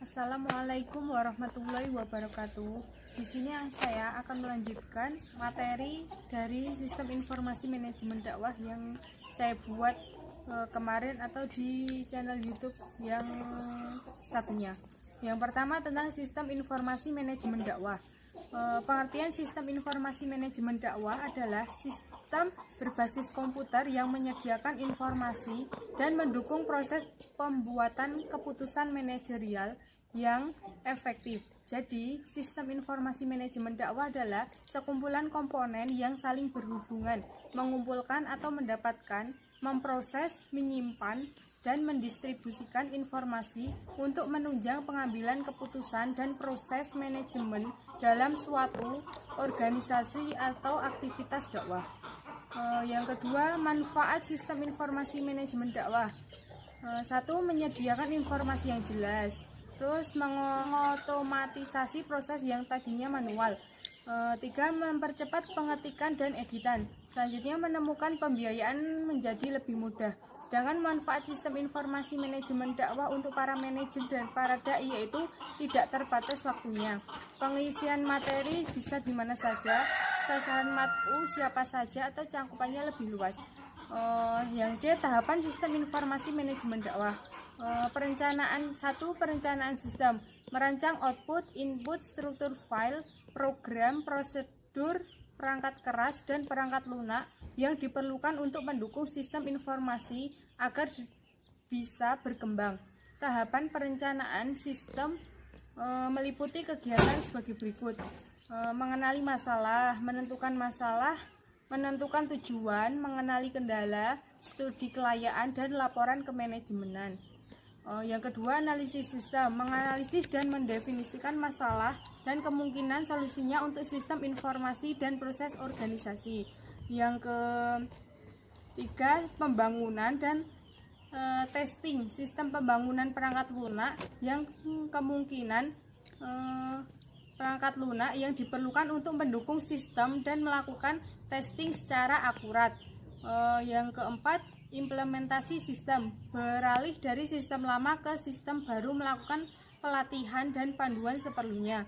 Assalamualaikum warahmatullahi wabarakatuh. Di sini saya akan melanjutkan materi dari Sistem Informasi Manajemen Dakwah yang saya buat kemarin atau di channel YouTube yang satunya. Yang pertama tentang Sistem Informasi Manajemen Dakwah. Pengertian Sistem Informasi Manajemen Dakwah adalah sistem berbasis komputer yang menyediakan informasi dan mendukung proses pembuatan keputusan manajerial yang efektif. Jadi, sistem informasi manajemen dakwah adalah sekumpulan komponen yang saling berhubungan, mengumpulkan atau mendapatkan, memproses, menyimpan, dan mendistribusikan informasi untuk menunjang pengambilan keputusan dan proses manajemen dalam suatu organisasi atau aktivitas dakwah. Yang kedua, manfaat sistem informasi manajemen dakwah. Satu, menyediakan informasi yang jelas. Terus, mengotomatisasi proses yang tadinya manual. Tiga, mempercepat pengetikan dan editan. Selanjutnya, menemukan pembiayaan menjadi lebih mudah. Sedangkan manfaat sistem informasi manajemen dakwah untuk para manajer dan para dai yaitu tidak terbatas waktunya. Pengisian materi bisa di mana saja, sasaran mat'u siapa saja atau cangkupannya lebih luas. Yang C, tahapan sistem informasi manajemen dakwah. Perencanaan sistem, merancang output, input, struktur file, program, prosedur, perangkat keras dan perangkat lunak yang diperlukan untuk mendukung sistem informasi agar bisa berkembang. Tahapan perencanaan sistem meliputi kegiatan sebagai berikut: mengenali masalah, menentukan tujuan, mengenali kendala, studi kelayakan, dan laporan ke manajemenan. Yang kedua, analisis sistem, menganalisis dan mendefinisikan masalah dan kemungkinan solusinya untuk sistem informasi dan proses organisasi. Yang ketiga, pembangunan dan testing sistem pembangunan perangkat lunak yang kemungkinan perangkat lunak yang diperlukan untuk mendukung sistem dan melakukan testing secara akurat. Yang keempat, implementasi sistem, beralih dari sistem lama ke sistem baru, melakukan pelatihan dan panduan seperlunya.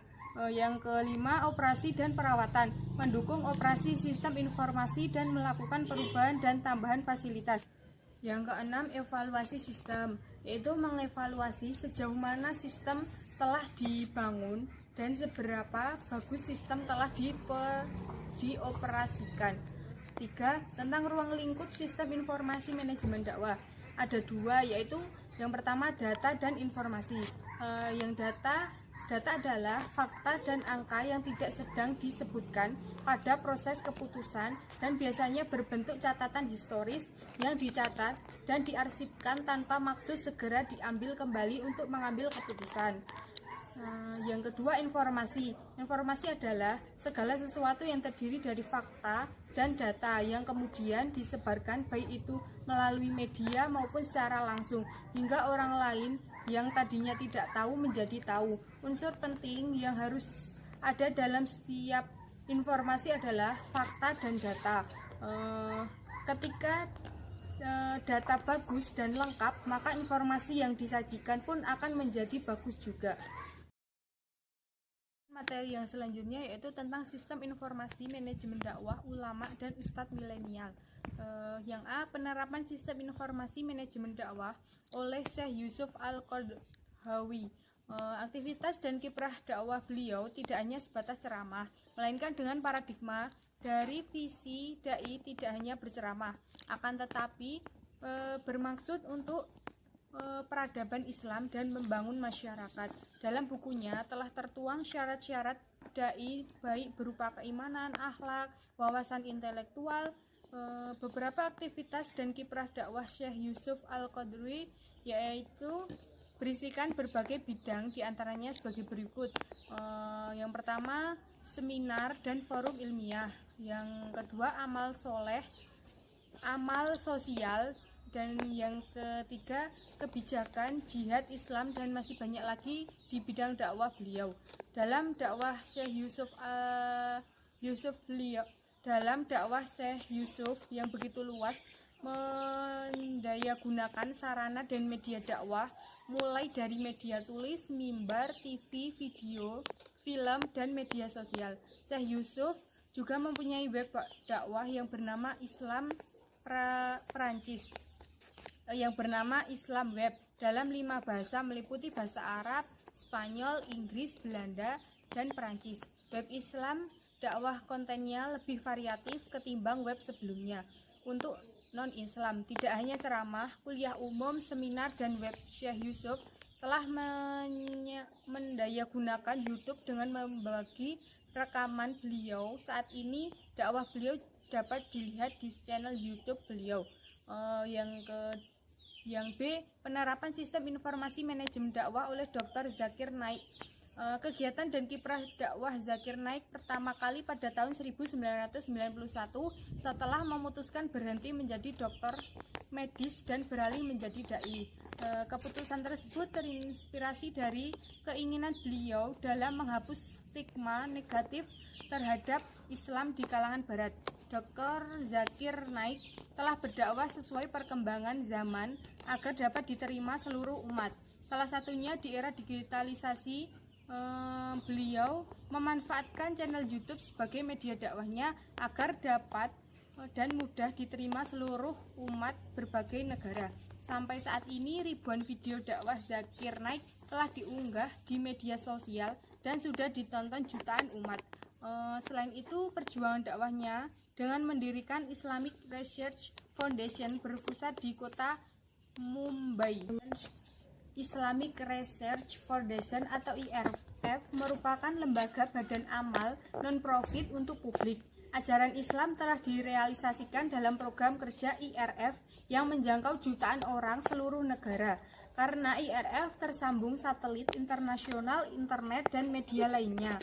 Yang kelima, operasi dan perawatan, mendukung operasi sistem informasi dan melakukan perubahan dan tambahan fasilitas. Yang keenam, evaluasi sistem, yaitu mengevaluasi sejauh mana sistem telah dibangun dan seberapa bagus sistem telah dioperasikan. Tiga, tentang ruang lingkup sistem informasi manajemen dakwah. Ada dua, yaitu yang pertama data dan informasi. Yang data adalah fakta dan angka yang tidak sedang disebutkan pada proses keputusan dan biasanya berbentuk catatan historis yang dicatat dan diarsipkan tanpa maksud segera diambil kembali untuk mengambil keputusan. Yang kedua, informasi. Informasi adalah segala sesuatu yang terdiri dari fakta dan data yang kemudian disebarkan baik itu melalui media maupun secara langsung hingga orang lain yang tadinya tidak tahu menjadi tahu. Unsur penting yang harus ada dalam setiap informasi adalah fakta dan data. Ketika data bagus dan lengkap, maka informasi yang disajikan pun akan menjadi bagus juga. Materi yang selanjutnya yaitu tentang sistem informasi manajemen dakwah ulama dan ustadz milenial. Yang A, penerapan sistem informasi manajemen dakwah oleh Syekh Yusuf Al-Qaradawi. Aktivitas dan kiprah dakwah beliau tidak hanya sebatas ceramah, melainkan dengan paradigma dari visi dai tidak hanya berceramah, akan tetapi bermaksud untuk peradaban Islam dan membangun masyarakat. Dalam bukunya telah tertuang syarat-syarat dai baik berupa keimanan, akhlak, wawasan intelektual. Beberapa aktivitas dan kiprah dakwah Syekh Yusuf Al-Qaradawi yaitu berisikan berbagai bidang, diantaranya sebagai berikut. Yang pertama, seminar dan forum ilmiah. Yang kedua, amal soleh, amal sosial. Dan yang ketiga, kebijakan, jihad, Islam, dan masih banyak lagi di bidang dakwah beliau. Dalam dakwah Syekh Yusuf yang begitu luas, mendayagunakan sarana dan media dakwah mulai dari media tulis, mimbar, TV, video, film, dan media sosial. Syekh Yusuf juga mempunyai web dakwah yang bernama Islam Web dalam 5 bahasa meliputi bahasa Arab, Spanyol, Inggris, Belanda, dan Perancis. Web Islam dakwah kontennya lebih variatif ketimbang web sebelumnya. Untuk non-Islam, tidak hanya ceramah, kuliah umum, seminar, dan web, Syekh Yusuf telah mendayagunakan YouTube dengan membagi rekaman beliau. Saat ini dakwah beliau dapat dilihat di channel YouTube beliau. Yang B, penerapan sistem informasi manajemen dakwah oleh Dr. Zakir Naik. Kegiatan dan kiprah dakwah Zakir Naik pertama kali pada tahun 1991 setelah memutuskan berhenti menjadi dokter medis dan beralih menjadi dai. Keputusan tersebut terinspirasi dari keinginan beliau dalam menghapus stigma negatif terhadap Islam di kalangan barat. Dr. Zakir Naik telah berdakwah sesuai perkembangan zaman agar dapat diterima seluruh umat. Salah satunya di era digitalisasi, beliau memanfaatkan channel YouTube sebagai media dakwahnya agar dapat dan mudah diterima seluruh umat berbagai negara. Sampai saat ini ribuan video dakwah Zakir Naik telah diunggah di media sosial dan sudah ditonton jutaan umat. Selain itu, perjuangan dakwahnya dengan mendirikan Islamic Research Foundation berpusat di kota Mumbai. Islamic Research Foundation atau IRF merupakan lembaga badan amal non-profit untuk publik. Ajaran Islam telah direalisasikan dalam program kerja IRF yang menjangkau jutaan orang seluruh negara. Karena IRF tersambung satelit internasional, internet, dan media lainnya.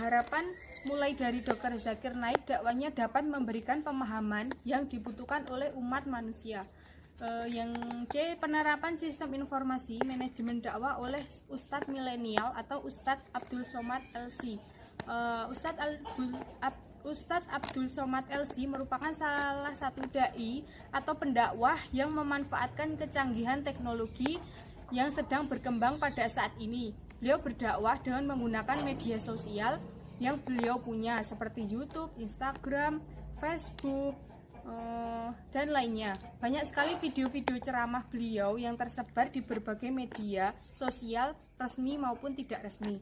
Harapan mulai dari Dr. Zakir Naik, dakwahnya dapat memberikan pemahaman yang dibutuhkan oleh umat manusia. Yang C, penerapan sistem informasi manajemen dakwah oleh Ustadz milenial atau Ustadz Abdul Somad LC. Ustadz Abdul Somad LC merupakan salah satu dai atau pendakwah yang memanfaatkan kecanggihan teknologi yang sedang berkembang pada saat ini. Beliau berdakwah dengan menggunakan media sosial yang beliau punya seperti YouTube, Instagram, Facebook, dan lainnya. Banyak sekali video-video ceramah beliau yang tersebar di berbagai media sosial resmi maupun tidak resmi.